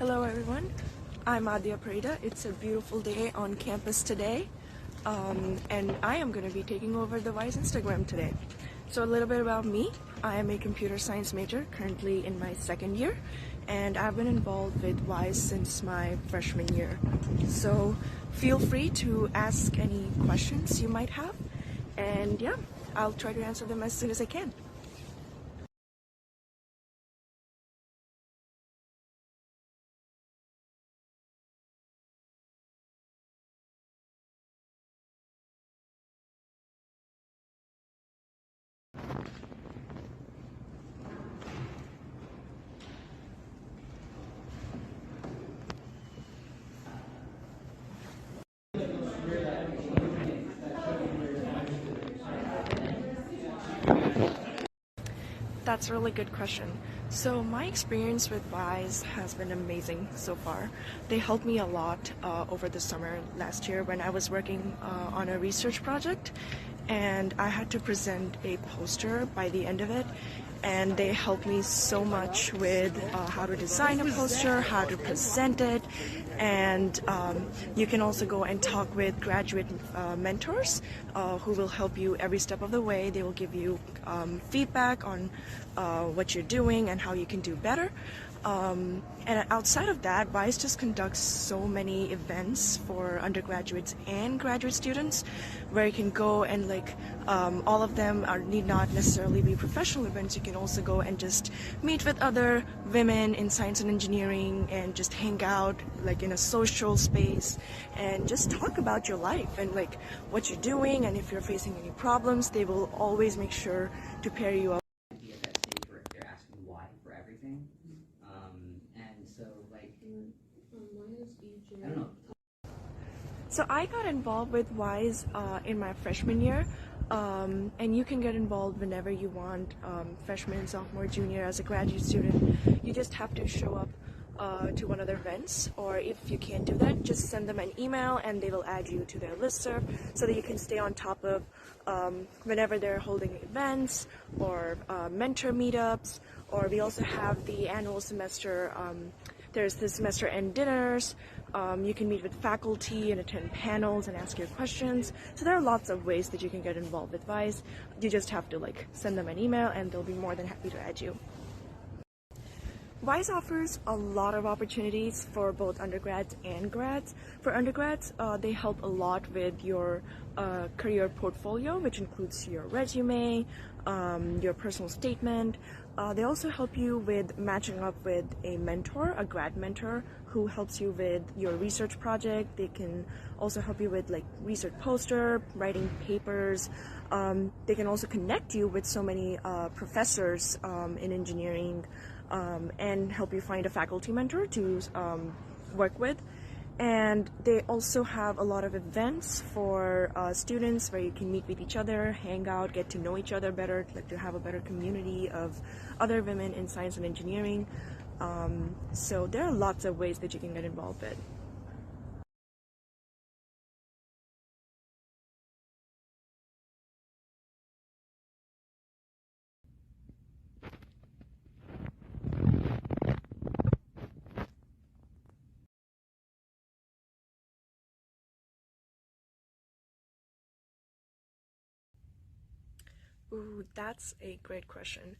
Hello everyone, I'm Adya Parida. It's a beautiful day on campus today, and I am going to be taking over the WISE Instagram today. So a little bit about me. I am a computer science major, currently in my second year, and I've been involved with WISE since my freshman year. So feel free to ask any questions you might have, and yeah, I'll try to answer them as soon as I can. That's a really good question. So my experience with WISE has been amazing so far. They helped me a lot over the summer last year when I was working on a research project, and I had to present a poster by the end of it, and they helped me so much with how to design a poster, how to present it, and you can also go and talk with graduate mentors who will help you every step of the way. They will give you feedback on what you're doing and how you can do better. And outside of that, WISE just conducts so many events for undergraduates and graduate students where you can go and all of them need not necessarily be professional events. You can also go and just meet with other women in science and engineering and just hang out in a social space and just talk about your life and what you're doing, and if you're facing any problems, they will always make sure to pair you up. Be at that stage where they're asking why for everything. And so I don't know. So I got involved with WISE in my freshman year, and you can get involved whenever you want, freshman, sophomore, junior, as a graduate student. You just have to show up to one of their events, or if you can't do that, just send them an email and they will add you to their listserv so that you can stay on top of whenever they're holding events or mentor meetups, or we also have the annual semester, there's the semester end dinners. You can meet with faculty and attend panels and ask your questions. So there are lots of ways that you can get involved with WISE. You just have to send them an email and they'll be more than happy to add you. WISE offers a lot of opportunities for both undergrads and grads. For undergrads, they help a lot with your career portfolio, which includes your resume, your personal statement. They also help you with matching up with a mentor, a grad mentor, who helps you with your research project. They can also help you with research poster, writing papers. They can also connect you with so many professors in engineering, and help you find a faculty mentor to work with. And they also have a lot of events for students where you can meet with each other, hang out, get to know each other better, to have a better community of other women in science and engineering. So there are lots of ways that you can get involved with. Ooh, that's a great question.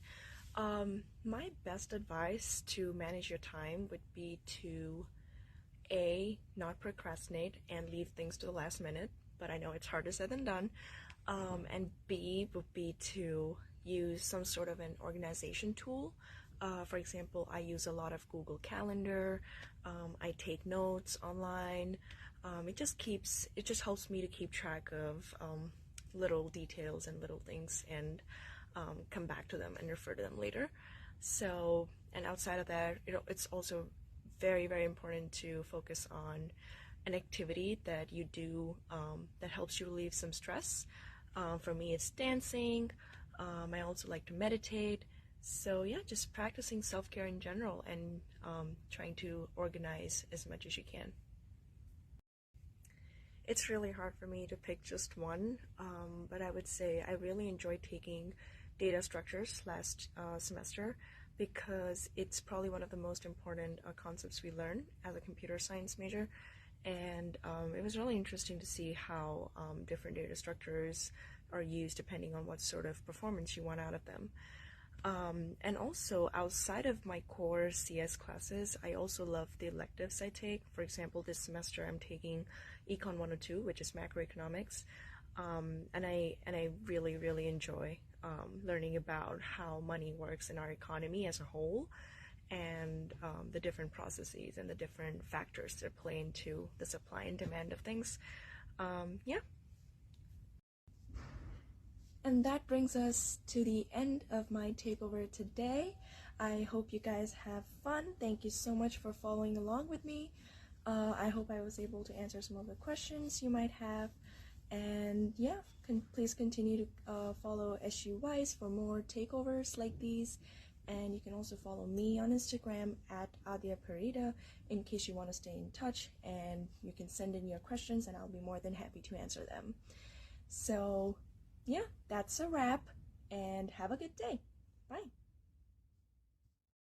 My best advice to manage your time would be to A, not procrastinate and leave things to the last minute, but I know it's harder said than done. And B would be to use some sort of an organization tool. For example, I use a lot of Google Calendar. I take notes online. It just helps me to keep track of little details and little things, and come back to them and refer to them later. So, and outside of that, it's also very, very important to focus on an activity that you do that helps you relieve some stress. For me, it's dancing. I also like to meditate. So yeah, just practicing self-care in general and trying to organize as much as you can. It's really hard for me to pick just one, but I would say I really enjoyed taking data structures last semester because it's probably one of the most important concepts we learn as a computer science major. And it was really interesting to see how different data structures are used depending on what sort of performance you want out of them. And also, outside of my core CS classes, I also love the electives I take. For example, this semester I'm taking Econ 102, which is macroeconomics, and I really enjoy learning about how money works in our economy as a whole, and the different processes and the different factors that play into the supply and demand of things. Yeah. And that brings us to the end of my takeover today. I hope you guys have fun. Thank you so much for following along with me. I hope I was able to answer some of the questions you might have. And yeah, please continue to follow SU Wise for more takeovers like these. And you can also follow me on Instagram at Adya Parida in case you want to stay in touch. And you can send in your questions and I'll be more than happy to answer them. So yeah, that's a wrap, and have a good day. Bye.